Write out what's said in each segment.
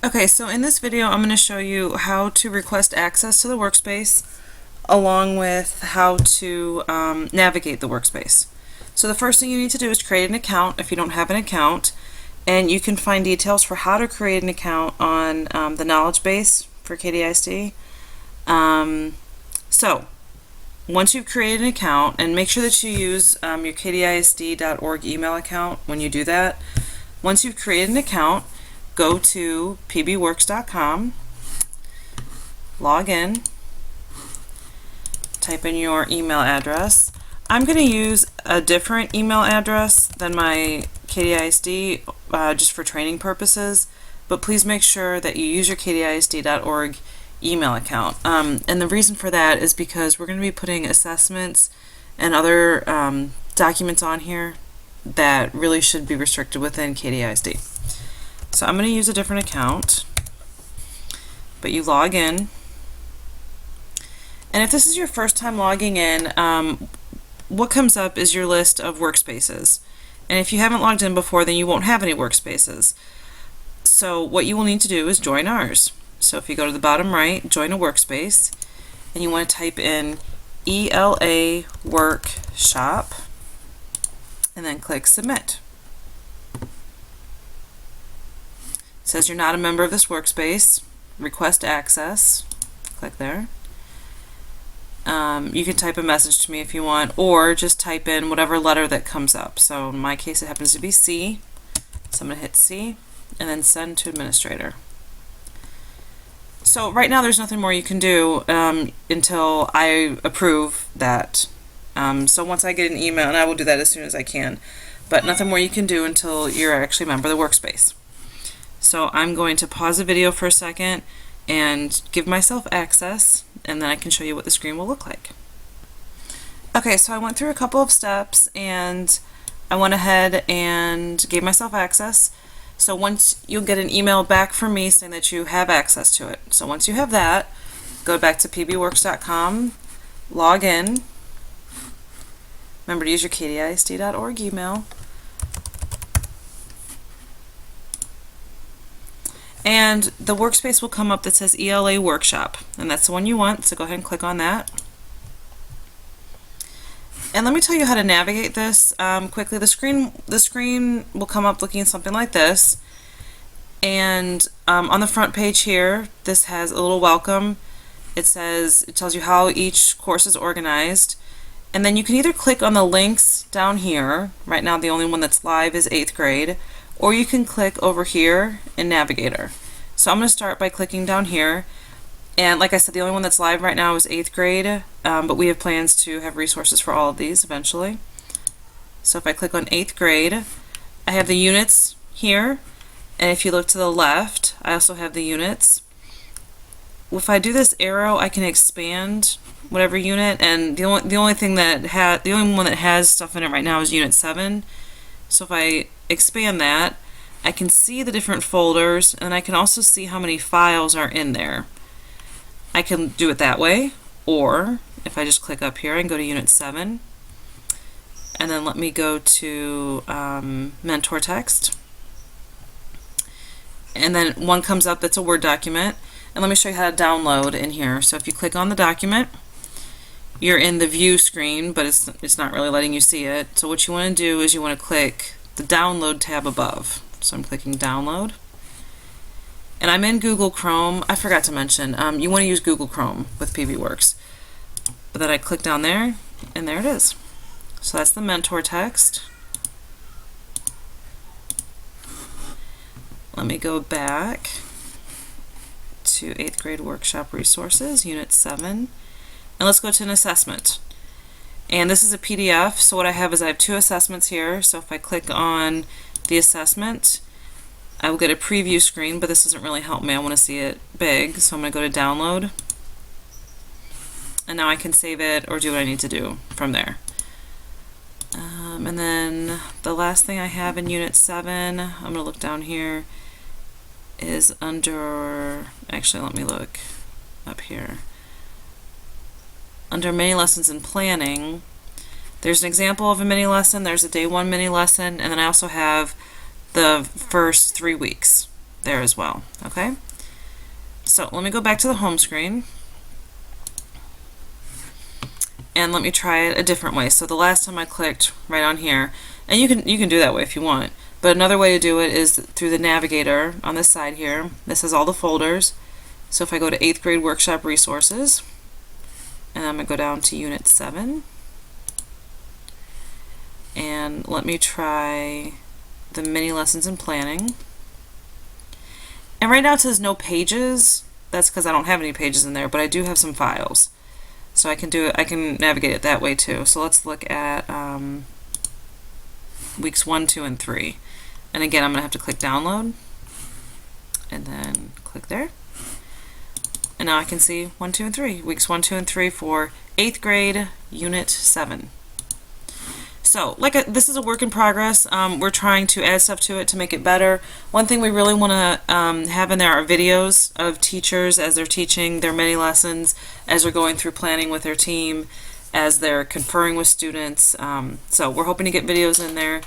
Okay, so in this video I'm going to show you how to request access to the workspace along with how to navigate the workspace. So the first thing you need to do is create an account if you don't have an account, and you can find details for how to create an account on the knowledge base for KDISD. So once you've created an account, and make sure that you use your kdisd.org email account when you do that. Once you've created an account, go to pbworks.com, log in, type in your email address. I'm going to use a different email address than my KDISD just for training purposes, but please make sure that you use your kdisd.org email account. And the reason for that is because we're going to be putting assessments and other documents on here that really should be restricted within KDISD. So I'm going to use a different account, but you log in. And if this is your first time logging in, what comes up is your list of workspaces. And if you haven't logged in before, then you won't have any workspaces. So what you will need to do is join ours. So if you go to the bottom right, join a workspace, and you want to type in ELA Workshop, and then click Submit. It says you're not a member of this workspace. Request access. Click there. You can type a message to me if you want, or just type in whatever letter that comes up. So in my case it happens to be C. So I'm going to hit C and then send to administrator. So right now there's nothing more you can do until I approve that. So once I get an email, and I will do that as soon as I can, but nothing more you can do until you're actually a member of the workspace. So I'm going to pause the video for a second and give myself access, and then I can show you what the screen will look like. Okay, so I went through a couple of steps and I went ahead and gave myself access. So once you'll get an email back from me saying that you have access to it. So once you have that, go back to pbworks.com, log in. Remember to use your kdisd.org email. And the workspace will come up that says ELA Workshop, and that's the one you want, so go ahead and click on that. And let me tell you how to navigate this quickly. The screen will come up looking something like this, and on the front page here, this has a little welcome. It tells you how each course is organized, and then you can either click on the links down here. Right now the only one that's live is 8th grade, or you can click over here in Navigator. So I'm going to start by clicking down here, and like I said, the only one that's live right now is 8th grade, but we have plans to have resources for all of these eventually. So if I click on 8th grade, I have the units here, and if you look to the left, I also have the units. If I do this arrow, I can expand whatever unit, and the only one that has stuff in it right now is Unit 7. So if I expand that, I can see the different folders, and I can also see how many files are in there. I can do it that way, or if I just click up here and go to Unit 7, and then let me go to Mentor Text, and then one comes up that's a Word document, and let me show you how to download in here. So if you click on the document, you're in the view screen, but it's not really letting you see it. So what you want to do is you want to click the download tab above. So I'm clicking download, and I'm in Google Chrome. I forgot to mention you want to use Google Chrome with PBWorks, but then I click down there, and there it is. So that's the mentor text. Let me go back to 8th grade workshop resources, Unit 7. And let's go to an assessment. And this is a PDF, so what I have is I have two assessments here. So if I click on the assessment, I will get a preview screen, but this doesn't really help me. I want to see it big, so I'm going to go to download. And now I can save it or do what I need to do from there. And then the last thing I have in Unit 7, I'm going to look down here, is under, actually let me look up here. Under mini lessons and planning, there's an example of a mini lesson, there's a day 1 mini lesson, and then I also have the first 3 weeks. there as well. Okay, so let me go back to the home screen and let me try it a different way. So the last time I clicked right on here, and you can do that way if you want, but another way to do it is through the navigator on this side here. This has all the folders. So if I go to 8th grade workshop resources, and I'm going to go down to Unit 7, and let me try the mini lessons in planning. And right now it says no pages. That's because I don't have any pages in there, but I do have some files. So I can do it, I can navigate it that way too. So let's look at weeks 1, 2, and 3. And again, I'm going to have to click download and then click there. And now I can see 1, 2, and 3. Weeks 1, 2, and 3 for 8th grade, Unit 7. So, this is a work in progress. We're trying to add stuff to it to make it better. One thing we really want to have in there are videos of teachers as they're teaching their mini lessons, as they're going through planning with their team, as they're conferring with students. So we're hoping to get videos in there,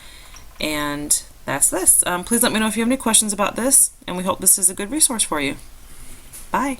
and that's this. Please let me know if you have any questions about this, and we hope this is a good resource for you. Bye.